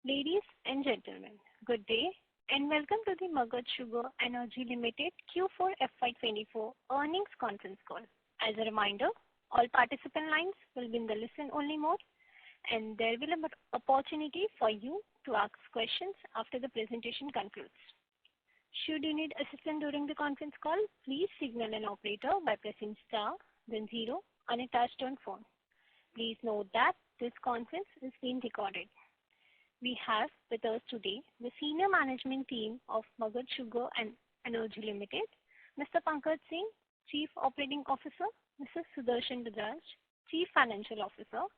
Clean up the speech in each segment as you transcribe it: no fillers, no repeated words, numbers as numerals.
Ladies and gentlemen, good day and welcome to the Magadh Sugar Energy Limited Q4 FY24 earnings conference call. As a reminder, all participant lines will be in the listen-only mode and there will be an opportunity for you to ask questions after the presentation concludes. Should you need assistance during the conference call, please signal an operator by pressing star then 0 on a touch-tone phone. Please note that this conference is being recorded. We have with us today the senior management team of Magadh Sugar and Energy Limited, Mr. Pankaj Singh, Chief Operating Officer, Mr. Sudarshan Bajaj, Chief Financial Officer,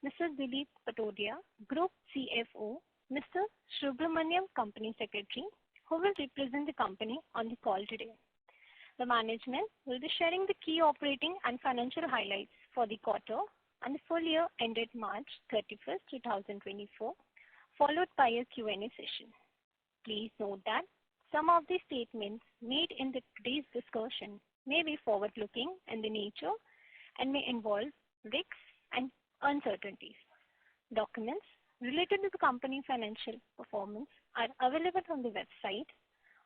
Mr. Dilip Patodia, Group CFO, Mr. Subramaniam, Company Secretary, who will represent the company on the call today. The management will be sharing the key operating and financial highlights for the quarter and the full year ended March 31st, 2024, followed by a Q&A session. Please note that some of the statements made in today's discussion may be forward-looking in the nature and may involve risks and uncertainties. Documents related to the company financial performance are available on the website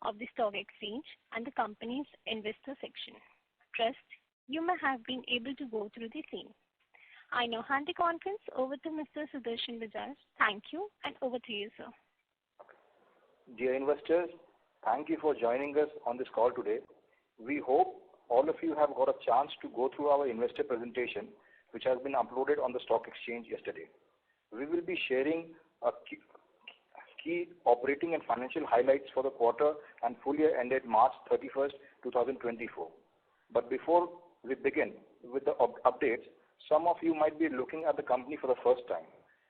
of the stock exchange and the company's investor section. Trust you may have been able to go through the same. I now hand the conference over to Mr. Sudarshan Bajaj. Thank you and over to you, sir. Dear investors, thank you for joining us on this call today. We hope all of you have got a chance to go through our investor presentation, which has been uploaded on the stock exchange yesterday. We will be sharing key operating and financial highlights for the quarter and full year ended March 31st, 2024. But before we begin with the updates, some of you might be looking at the company for the first time.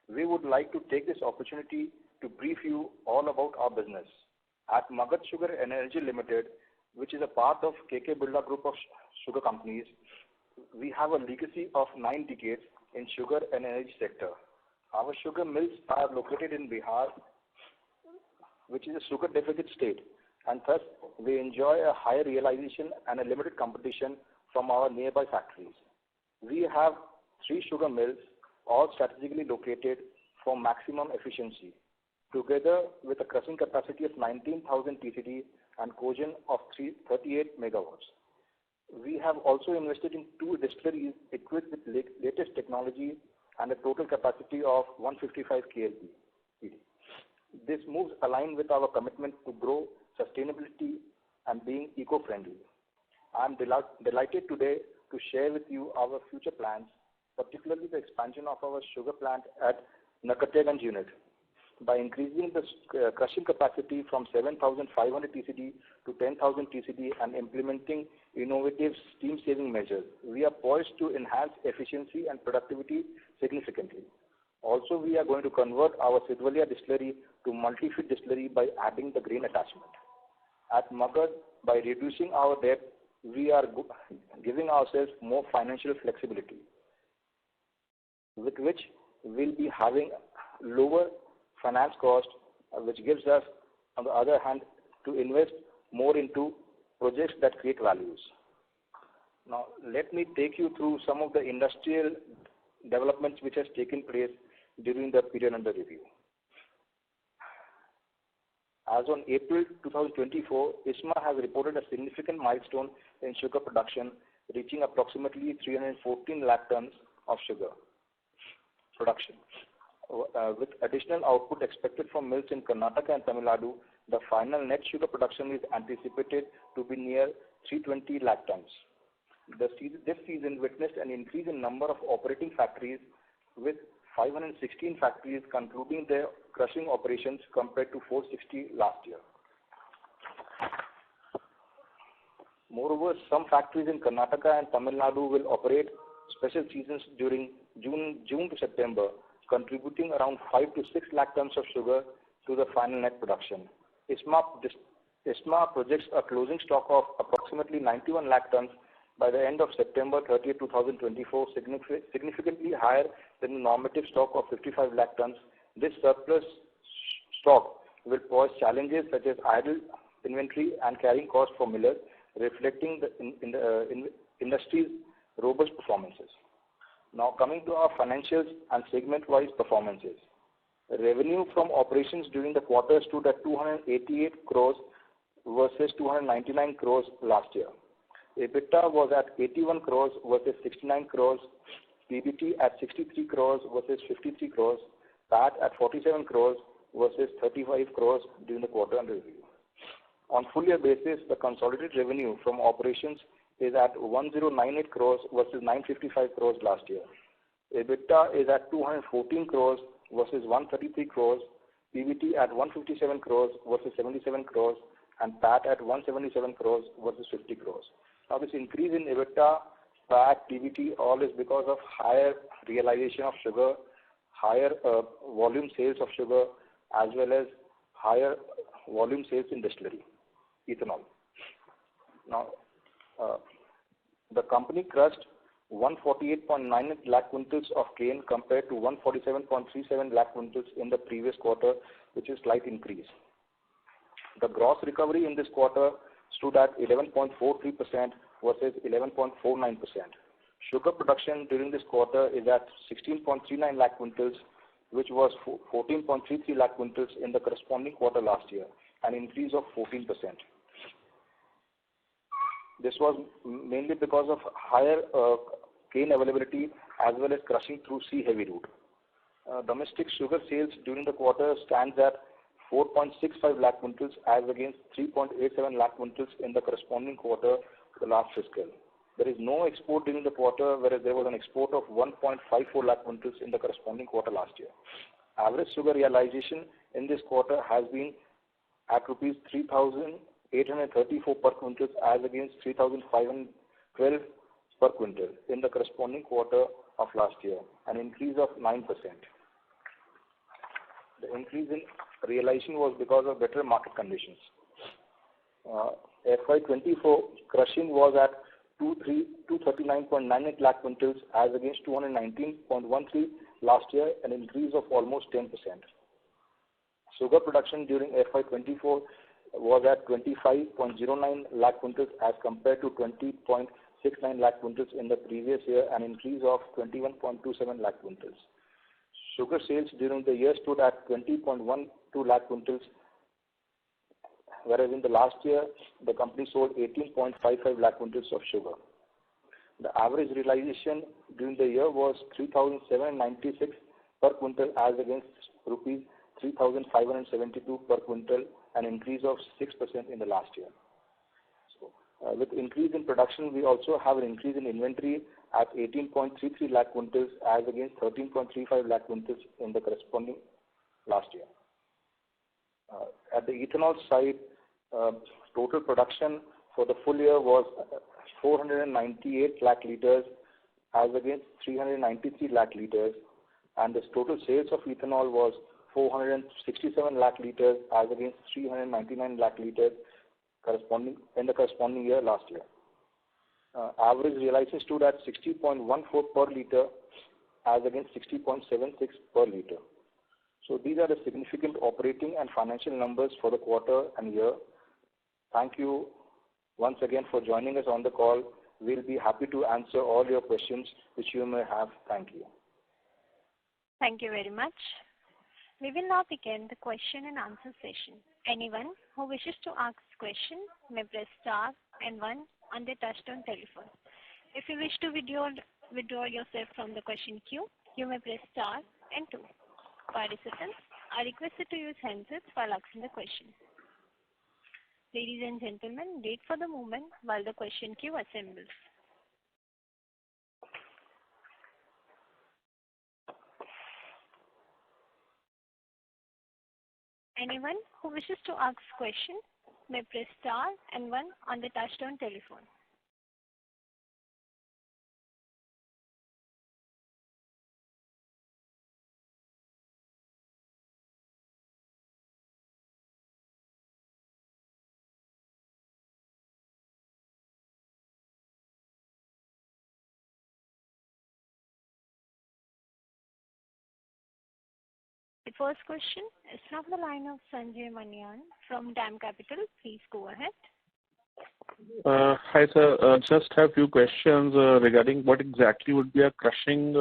We would like to take this opportunity to brief you all about our business. At Magadh Sugar and Energy Limited, which is a part of KK Birla Group of sugar companies, we have a legacy of 9 decades in sugar and energy sector. Our sugar mills are located in Bihar, which is a sugar deficit state, and thus we enjoy a higher realization and a limited competition from our nearby factories. We have 3 sugar mills, all strategically located for maximum efficiency, together with a crushing capacity of 19,000 TCD and cogen of 38 megawatts. We have also invested in 2 distilleries equipped with latest technology and a total capacity of 155 KLP. This moves align with our commitment to grow sustainability and being eco-friendly. I am delighted today to share with you our future plans, particularly the expansion of our sugar plant at Nakateganj unit. By increasing the crushing capacity from 7,500 TCD to 10,000 TCD and implementing innovative steam-saving measures, we are poised to enhance efficiency and productivity significantly. Also, we are going to convert our Sidwalia distillery to multi-feed distillery by adding the grain attachment. At Magadh, by reducing our debt, we are giving ourselves more financial flexibility, with which we'll be having lower finance cost, which gives us, on the other hand, to invest more into projects that create values. Now, let me take you through some of the industrial developments which has taken place during the period under review. As on April 2024, ISMA has reported a significant milestone in sugar production, reaching approximately 314 lakh tons of sugar production. With additional output expected from mills in Karnataka and Tamil Nadu, the final net sugar production is anticipated to be near 320 lakh tons. This season witnessed an increase in number of operating factories, with 516 factories concluding their crushing operations compared to 460 last year. Moreover, some factories in Karnataka and Tamil Nadu will operate special seasons during June to September, contributing around 5 to 6 lakh tons of sugar to the final net production. ISMA projects a closing stock of approximately 91 lakh tons by the end of September 30, 2024, significantly higher than the normative stock of 55 lakh tons. This surplus stock will pose challenges such as idle inventory and carrying costs for millers, reflecting the industry's robust performances. Now coming to our financials and segment-wise performances. Revenue from operations during the quarter stood at 288 crores versus 299 crores last year. EBITDA was at 81 crores versus 69 crores, PBT at 63 crores versus 53 crores, PAT at 47 crores versus 35 crores during the quarter under review. On full year basis, the consolidated revenue from operations is at 1098 crores versus 955 crores last year. EBITDA is at 214 crores versus 133 crores, PBT at 157 crores versus 77 crores, and PAT at 177 crores versus 50 crores. Now, this increase in EBITDA, PAT, PBT, all is because of higher realization of sugar, higher volume sales of sugar, as well as higher volume sales in distillery, ethanol. Now, the company crushed 148.98 lakh quintals of cane compared to 147.37 lakh quintals in the previous quarter, which is slight increase. The gross recovery in this quarter stood at 11.43% versus 11.49%. Sugar production during this quarter is at 16.39 lakh quintals, which was 14.33 lakh quintals in the corresponding quarter last year, an increase of 14%. This was mainly because of higher cane availability as well as crushing through sea heavy route. Domestic sugar sales during the quarter stands at 4.65 lakh quintals as against 3.87 lakh quintals in the corresponding quarter of the last fiscal. There is no export during the quarter, whereas there was an export of 1.54 lakh quintals in the corresponding quarter last year. Average sugar realization in this quarter has been at rupees 3,834 per quintal as against 3,512 per quintal in the corresponding quarter of last year, an increase of 9%. The increase in realization was because of better market conditions. FY24 crushing was at 239.98 lakh quintals as against 219.13 last year, an increase of almost 10%. Sugar production during FY24 was at 25.09 lakh quintals as compared to 20.69 lakh quintals in the previous year, an increase of 21.27 lakh quintals. Sugar sales during the year stood at 20.12 lakh quintals, whereas in the last year, the company sold 18.55 lakh quintals of sugar. The average realization during the year was 3,796 per quintal as against rupees 3,572 per quintal, an increase of 6% in the last year. So, with increase in production, we also have an increase in inventory at 18.33 lakh quintals as against 13.35 lakh quintals in the corresponding last year. At the ethanol side, total production for the full year was 498 lakh liters as against 393 lakh liters, and the total sales of ethanol was 467 lakh liters as against 399 lakh liters in the corresponding year last year. Average realization stood at 60.14 per liter as against 60.76 per liter. So these are the significant operating and financial numbers for the quarter and year. Thank you once again for joining us on the call. We'll be happy to answer all your questions which you may have. Thank you. Thank you very much. We will now begin the question and answer session. Anyone who wishes to ask question may press star and 1 on their touchtone telephone. If you wish to withdraw yourself from the question queue, you may press star and 2. Participants are requested to use handsets while asking the question. Ladies and gentlemen, wait for the moment while the question queue assembles. Anyone who wishes to ask question may press star and 1 on the touchtone telephone. The first question is from the line of Sanjay Manian from DAM Capital. Please go ahead. Hi, sir. Just have few questions regarding what exactly would be a crushing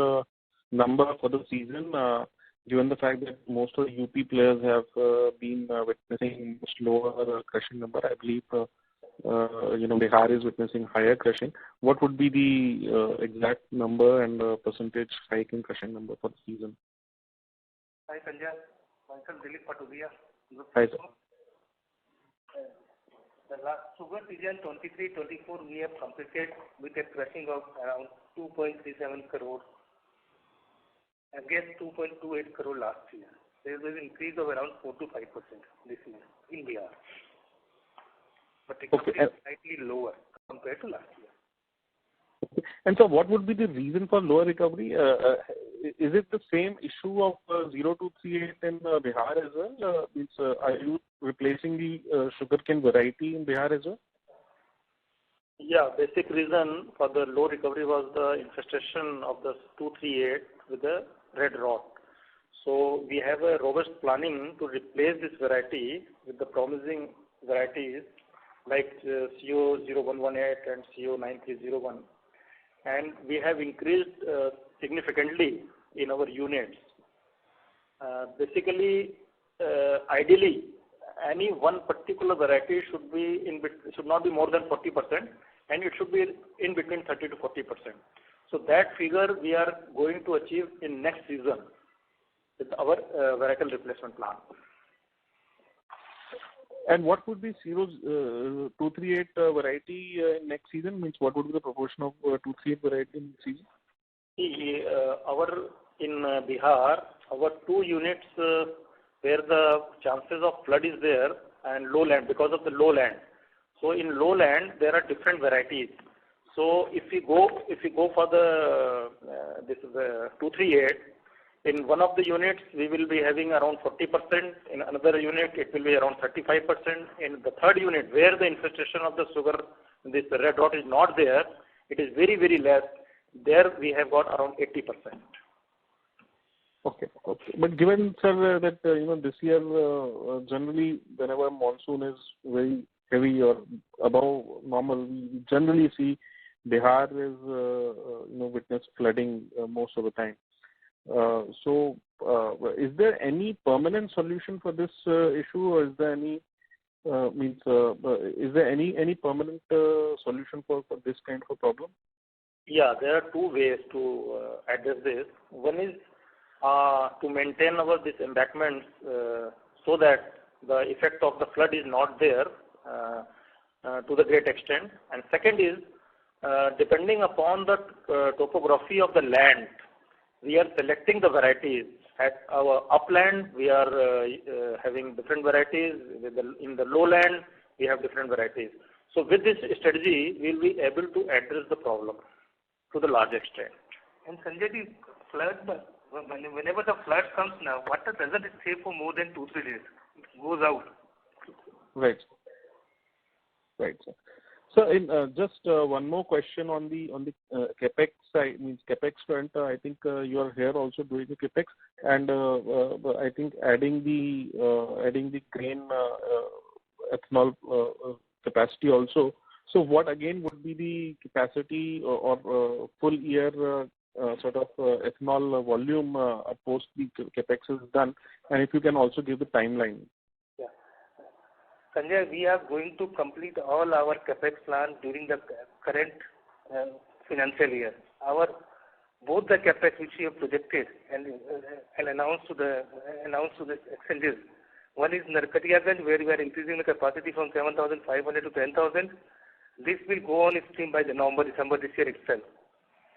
number for the season. given the fact that most of the UP players have been witnessing slower crushing number, I believe Bihar is witnessing higher crushing. What would be the exact number and percentage hike in crushing number for the season? Hi Sanjay, myself Dilip Patodia. Hi sir. The last sugar season 23-24 we have completed with a crushing of around 2.37 crore against 2.28 crore last year. There is an increase of around 4 to 5% this year in Bihar. But recovery is slightly lower compared to last year. Okay. And so what would be the reason for lower recovery? Is it the same issue of 0238 in Bihar as well? Are you replacing the sugarcane variety in Bihar as well? Yeah, basic reason for the low recovery was the infestation of the 238 with the red rot. So we have a robust planning to replace this variety with the promising varieties like CO0118 and CO9301. And we have increased significantly in our units. Ideally, any one particular variety should not be more than 40%, and it should be in between 30 to 40%. So that figure we are going to achieve in next season with our varietal replacement plan. And what would be 238 variety next season? Means what would be the proportion of 238 variety in next season? In Bihar, our two units where the chances of flood is there and lowland because of the lowland. So in lowland there are different varieties. So if we go for the 238. In one of the units, we will be having around 40%. In another unit, it will be around 35%. In the third unit, where the infestation of the sugar, this red rot is not there, it is very, very less. There we have got around 80%. Okay. But given, sir, that this year generally whenever monsoon is very heavy or above normal, we generally see Bihar is witness flooding most of the time. So, is there any permanent solution for this issue, or is there any any permanent solution for this kind of a problem? Yeah, there are two ways to address this. One is to maintain this embankments so that the effect of the flood is not there to the great extent. And second is depending upon the topography of the land, we are selecting the varieties. At our upland, we are having different varieties. In the lowland, we have different varieties. So with this strategy, we will be able to address the problem to the large extent. And Sanjay, the flood, whenever the flood comes now, water doesn't stay for more than 2-3 days. It goes out. Right, sir. So, just one more question on the capex side, means capex front. I think you are here also doing the capex, and I think adding the grain ethanol capacity also. So, what again would be the capacity or full year sort of ethanol volume post the capex is done, and if you can also give the timeline. Sanjay, we are going to complete all our capex plan during the current financial year. Both the capex which we have projected and announced to the exchanges. One is Narkatiyaganj, where we are increasing the capacity from 7,500 to 10,000. This will go on stream by November, December this year itself.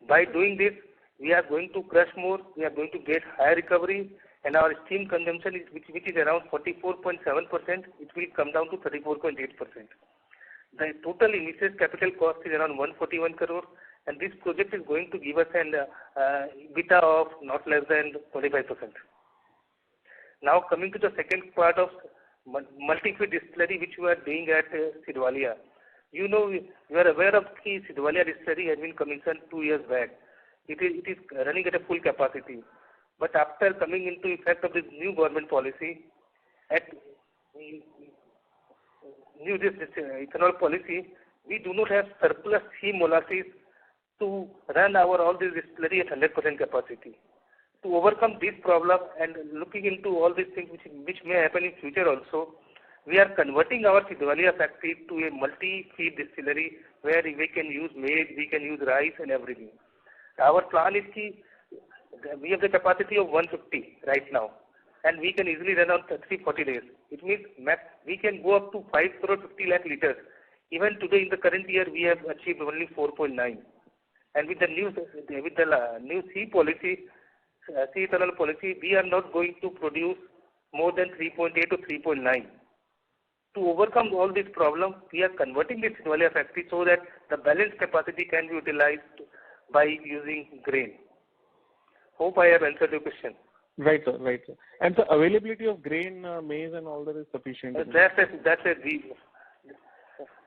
By doing this, we are going to crush more. We are going to get higher recovery. And our steam consumption, which is around 44.7%, it will come down to 34.8%. The total initial capital cost is around 141 crore, and this project is going to give us an EBITDA of not less than 25%. Now coming to the second part of multi-feed distillery, which we are doing at Sidwalia. You are aware of the Sidwalia distillery has been commissioned 2 years back. It is running at a full capacity. But after coming into effect of this new government policy, ethanol policy, we do not have surplus molasses to run all this distillery at 100% capacity. to overcome this problem and looking into all these things which may happen in future also, we are converting our Sidwalia factory to a multi-feed distillery where we can use maize, we can use rice and everything. Our plan is we have the capacity of 150 right now, and we can easily run on 340 days. It means we can go up to 5 crore 50 lakh liters. Even today in the current year, we have achieved only 4.9. And with the new C policy, C ethanol policy, we are not going to produce more than 3.8 or 3.9. To overcome all these problems, we are converting this Sidwalia factory so that the balanced capacity can be utilized by using grain. Hope I have answered your question. Right, sir. Right, sir. And the availability of grain, maize, and all that is sufficient. The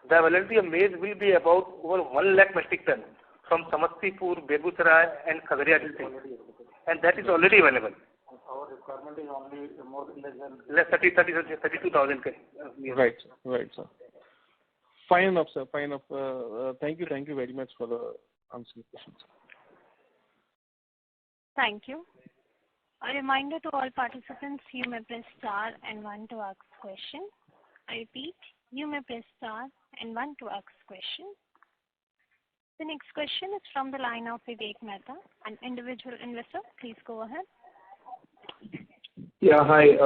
availability of maize will be about over 1 lakh metric ton from Samastipur, Begusarai, and Khagariya district, and that is already available. Our requirement is only more than less 32,000. Right, sir. Right, sir. Fine enough, sir. Fine enough. Thank you very much for the answering questions. Thank you. A reminder to all participants, you may press star and one to ask question. I repeat, you may press star and one to ask question. The next question is from the line of Vivek Mehta, an individual investor. Please go ahead. Yeah, hi.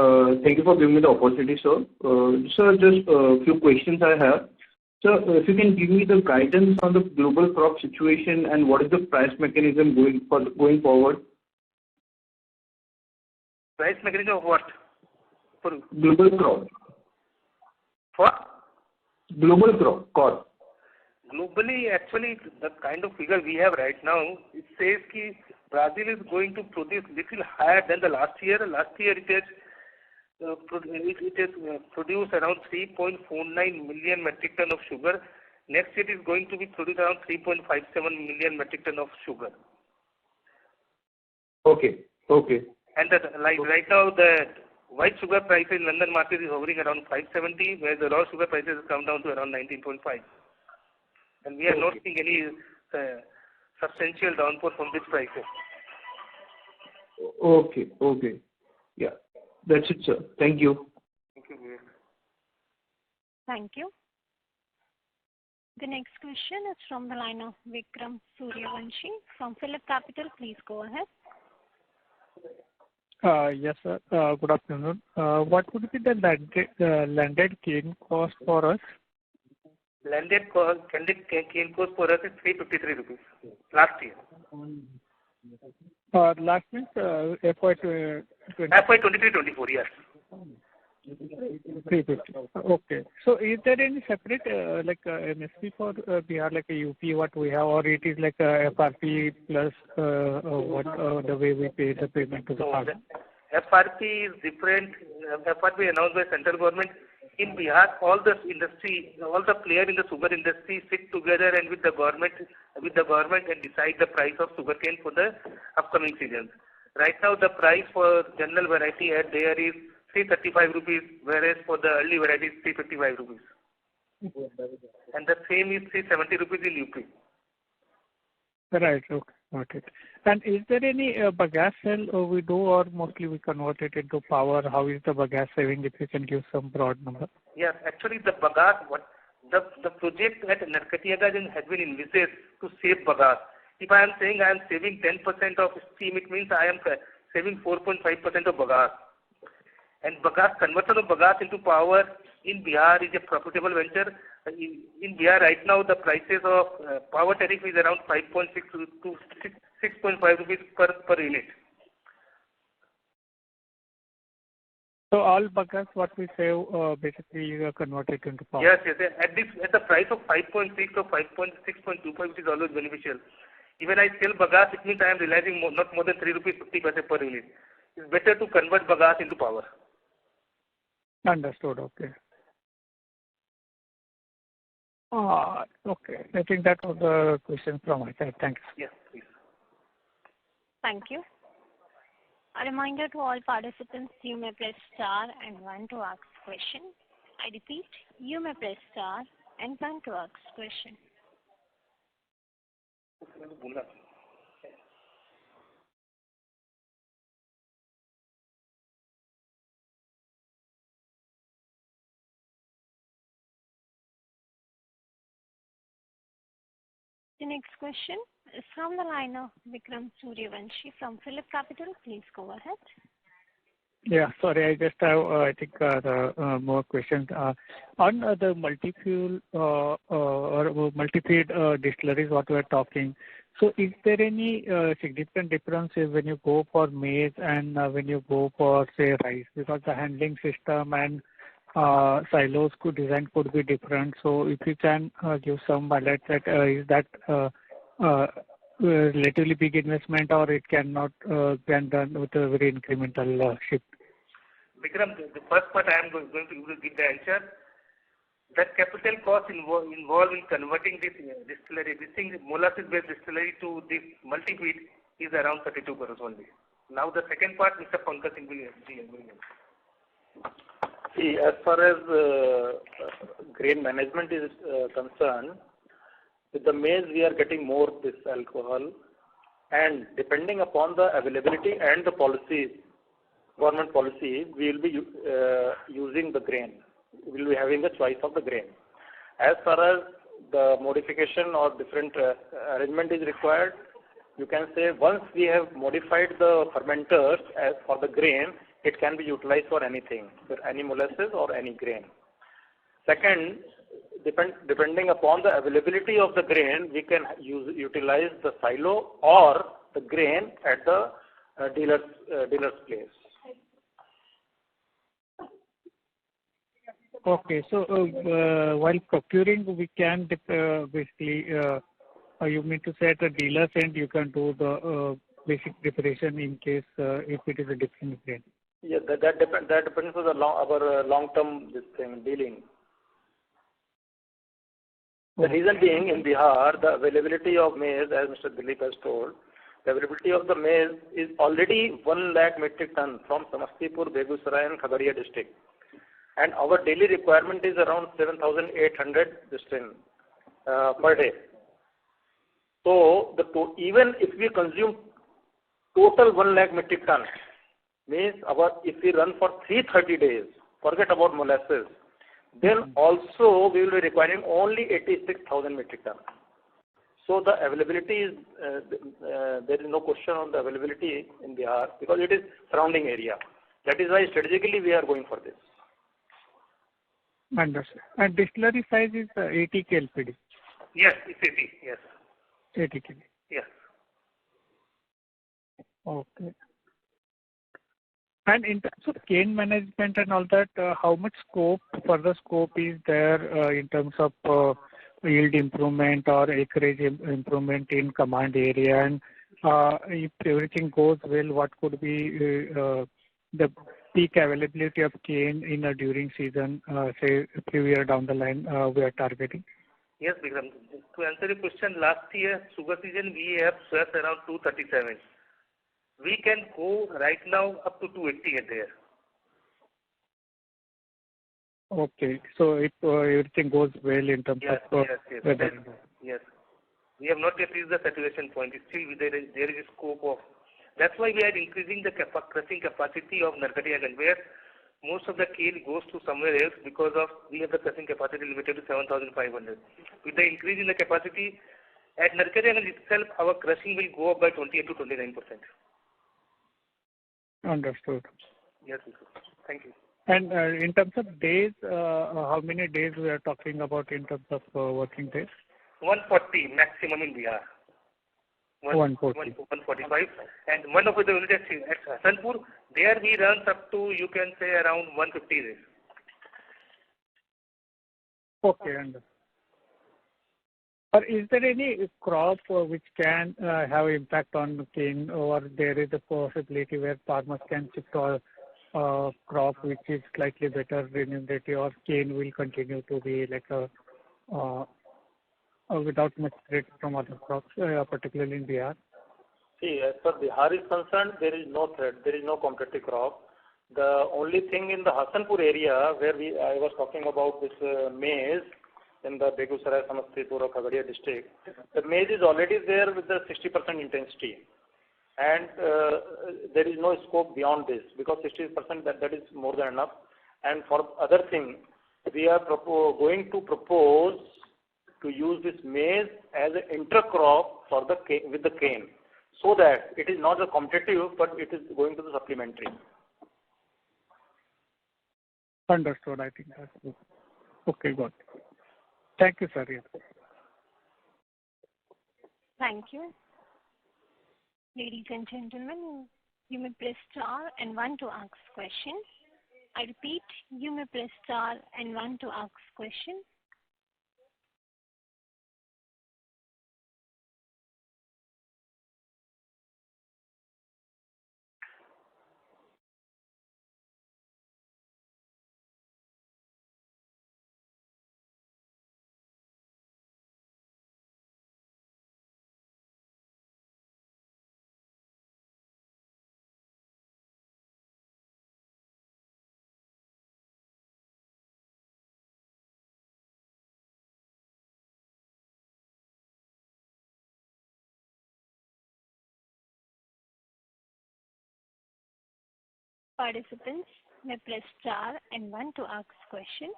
Thank you for giving me the opportunity, sir. Sir, just a few questions I have. Sir, if you can give me the guidance on the global crop situation and what is the price mechanism going forward? Price mechanism of what? For global crop. For? Global crop. Globally, actually, the kind of figure we have right now, it says that Brazil is going to produce little higher than the last year. Last year it has produced around 3.49 million metric ton of sugar. Next year it is going to be produced around 3.57 million metric ton of sugar. Okay. And right now the white sugar price in London market is hovering around 570, where the raw sugar prices have come down to around 19.5. And we are not seeing any substantial downpour from this prices. Okay. Yeah, that's it, sir. Thank you. Thank you, Vivek. Thank you. The next question is from the line of Vikram Suryavanshi from Phillip Capital. Please go ahead. Yes, sir. Good afternoon. What would be the landed cane cost for us? Landed cane cost for us is 353 rupees last year. Last means FY2023-24, yes. 350. Okay. So is there any separate MSP for Bihar, like a UP what we have, or it is like a FRP plus the way we pay the payment to the farmer? FRP is different. FRP announced by central government. In Bihar, all the players in the sugar industry sit together and with the government and decide the price of sugarcane for the upcoming seasons. Right now, the price for general variety at there is 335 rupees, whereas for the early variety is 355 rupees. And the same is 370 rupees in UP. Right, okay, got it. And is there any bagasse cell we do, or mostly we convert it into power? How is the bagasse saving, if you can give some broad number? Yes, actually the bagasse, the project at Narkatiyaganj has been envisaged to save bagasse. If I am saying I am saving 10% of steam, it means I am saving 4.5% of bagasse. And conversion of bagasse into power in Bihar is a profitable venture. In Bihar right now, the prices of power tariff is around 5.6 to 6.5 rupees per unit. So all bagasse what we save basically you are converted into power. Yes. At the price of 5.6 or 6.25, it is always beneficial. Even I sell bagasse, it means I am realizing not more than 3 rupees 50 paise per unit. It's better to convert bagasse into power. Understood. Okay. Okay. I think that was the question from my side. Thanks. Yes, please. Thank you. A reminder to all participants, you may press star and one to ask question. I repeat, you may press star and one to ask question. The next question is from the line of Vikram Suryavanshi from Phillip Capital. Please go ahead. Yeah, sorry, I just have, I think, more questions. On the multi-fuel or multi-feed distilleries, what we are talking. So, is there any significant difference when you go for maize and when you go for, say, rice? Because the handling system and silos design could be different. So, if you can give some highlights that is that relatively big investment or it cannot be done with a very incremental shift? Vikram, the first part I am going to give the answer. The capital cost involved in converting this distillery, molasses-based distillery to this multi-feed is around 32 crores only. Now the second part, Mr. Pankaj will be. See, as far as grain management is concerned, with the maize we are getting more this alcohol, and depending upon the availability and the policy, government policy, we will be using the grain. We will be having a choice of the grain. As far as the modification or different arrangement is required, you can say once we have modified the fermenters as for the grain, it can be utilized for anything, for any molasses or any grain. Second, depending upon the availability of the grain, we can utilize the silo or the grain at the dealer's place. Okay, so while procuring, we can basically, you mean to say at the dealer's end, you can do the basic preparation in case if it is a different grain. Yeah, that depends on our long-term dealing. The reason being in Bihar, the availability of maize, as Mr. Dilip has told, the availability of the maize is already 1 lakh metric ton from Samastipur, Begusarayi and Khagaria district. And our daily requirement is around 7,800 per day. So, even if we consume total 1 lakh metric ton, means if we run for 330 days, forget about molasses, then also we will be requiring only 86,000 metric ton. So the availability is, there is no question on the availability in Bihar because it is surrounding area. That is why strategically we are going for this. Understood. And distillery size is 80 KLPD? Yes, it's 80, yes. 80 KLPD? Yes. Okay. And in terms of cane management and all that, how much further scope is there in terms of yield improvement or acreage improvement in command area? And if everything goes well, what could be the peak availability of cane in a during season, say a few years down the line we are targeting? Yes, Vikram. To answer your question, last year, sugar season, we have swept around 237. We can go right now up to 280 there. Okay. So if everything goes well in terms of weather. Yes. We have not yet reached the saturation point. Still, there is a scope of. That's why we are increasing the crushing capacity of Narkatiyaganj, where most of the cane goes to somewhere else because of we have the crushing capacity limited to 7,500. With the increase in the capacity at Narkatiyaganj itself, our crushing will go up by 28 to 29%. Understood. Yes, thank you. And in terms of days, how many days we are talking about in terms of working days? 140 maximum in Bihar. 140. 145. And one of the units at Hasanpur, there we run up to, you can say, around 150 days. Okay, understood. Or is there any crop which can have impact on cane, or there is a possibility where farmers can shift to a crop which is slightly better renewability, or cane will continue to be like without much threat from other crops, particularly in Bihar? See, as far as Bihar is concerned, there is no threat, there is no competitive crop. The only thing in the Hasanpur area where I was talking about this maize, in the Begusarayi, Samastipur or Khagaria district, the maize is already there with the 60% intensity. And there is no scope beyond this because 60% that is more than enough. And for other thing, we are going to propose to use this maize as an intercrop for the cane, with the cane, so that it is not a competitive, but it is going to the supplementary. Understood. I think that's good. Okay, got it. Thank you, sir. Yes. Thank you. Ladies and gentlemen, you may press star and one to ask questions. I repeat, you may press star and one to ask questions. Participants may press star and one to ask question.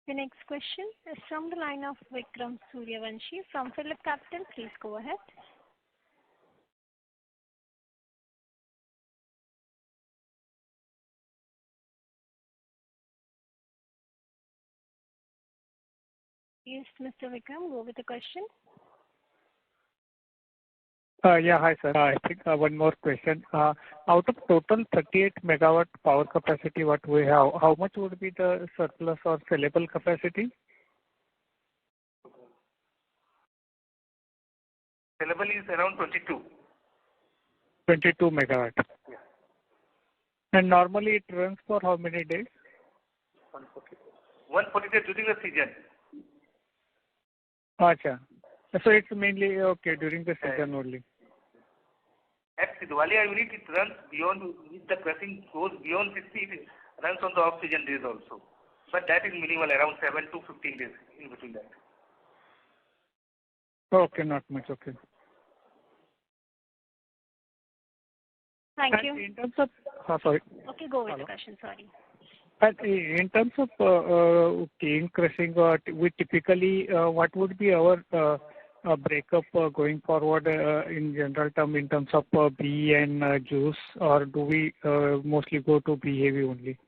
The next question is from the line of Vikram Suryavanshi from Phillip Capital. Please go ahead. Yes, Mr. Vikram, go with the question. Yeah, hi, sir. I think one more question. Out of total 38 megawatt power capacity what we have, how much would be the surplus or sellable capacity? Sellable is around 22. 22 megawatt. Yeah. And normally it runs for how many days? 140 days during the season. Acha. So it's mainly okay during the season only. At Sidwalia unit, it runs beyond, if the pricing goes beyond 50, it runs on the off-season days also. But that is minimal, around 7 to 15 days in between that. Okay, not much. Okay. Thank And you. in terms of, sorry. Okay, go with the question. Sorry. And in terms of cane crushing, we typically, what would be our breakup going forward in general term in terms of B and juice, or do we mostly go to B heavy only?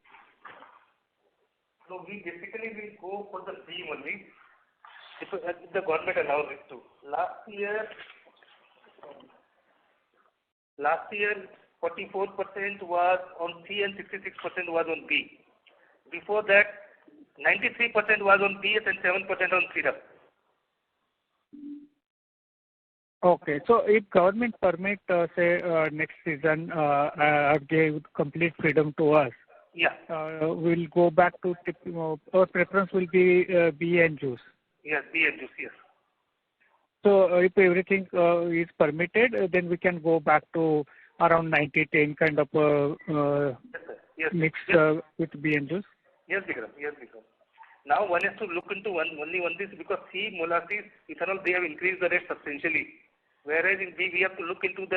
So we basically will go for the B only if the government allows it to. Last year 44% was on C and 66% was on B. Before that, 93% was on B and 7% on syrup. Okay, so if government permit, say next season, gave complete freedom to us, Yeah. we'll go back to our preference will be B and juice. Yes, B and juice, yes. So if everything is permitted, then we can go back to around 90-10 kind of Yes, mix yes. with B and juice. Yes, Vikram. Yes, Vikram. Now one has to look into only one this because C, molasses, ethanol, they have increased the rate substantially. Whereas in B, we have to look into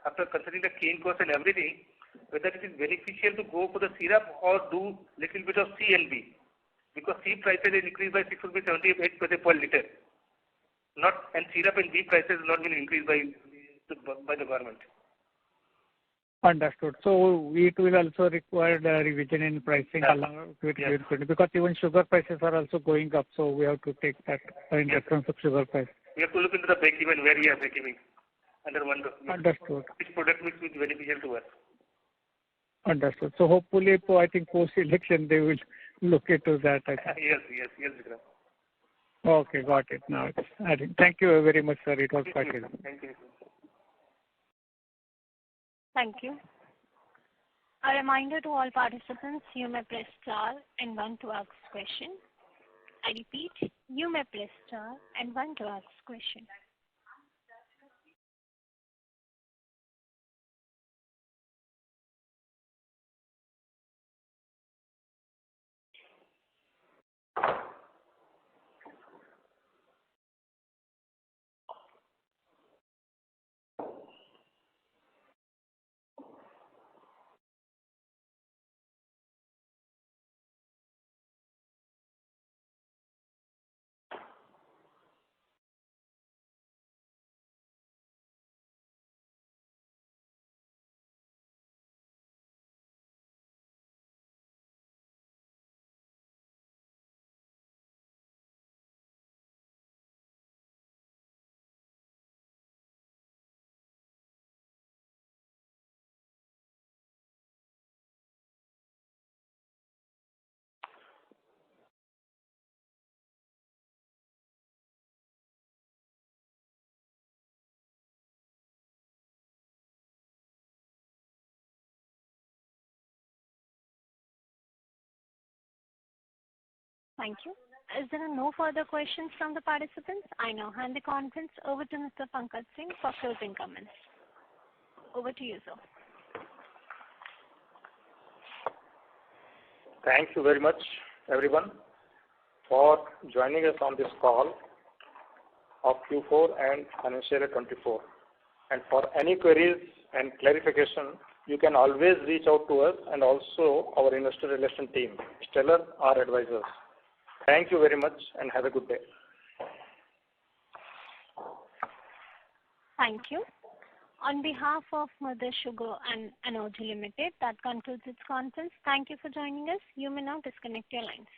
after considering the cane cost and everything, whether it is beneficial to go for the syrup or do little bit of C and B. Because C prices have increased by 6.78 rupees per liter. And syrup and B prices have not been increased by the government. Understood. So it will also require the revision in pricing along with because even sugar prices are also going up. So we have to take that in reference of sugar price. We have to look into the break-even, where we are break-even under one. Understood. Which product mix will be beneficial to us. Understood. So hopefully, I think post-election they will look into that. I think. Yes, Vikram. Okay, got it. Now it's adding. Thank you very much, sir. It was quite helpful. Thank you. Thank you. A reminder to all participants, you may press star and one to ask question. I repeat, you may press star and one to ask question. Thank you. As there are no further questions from the participants, I now hand the conference over to Mr. Pankaj Singh for closing comments. Over to you, sir. Thank you very much, everyone, for joining us on this call of Q4 and financial year 24. And for any queries and clarification, you can always reach out to us and also our investor relation team, Stellar, our advisors. Thank you very much and have a good day. Thank you. On behalf of Magadh Sugar and Energy Limited, that concludes its conference. Thank you for joining us. You may now disconnect your lines.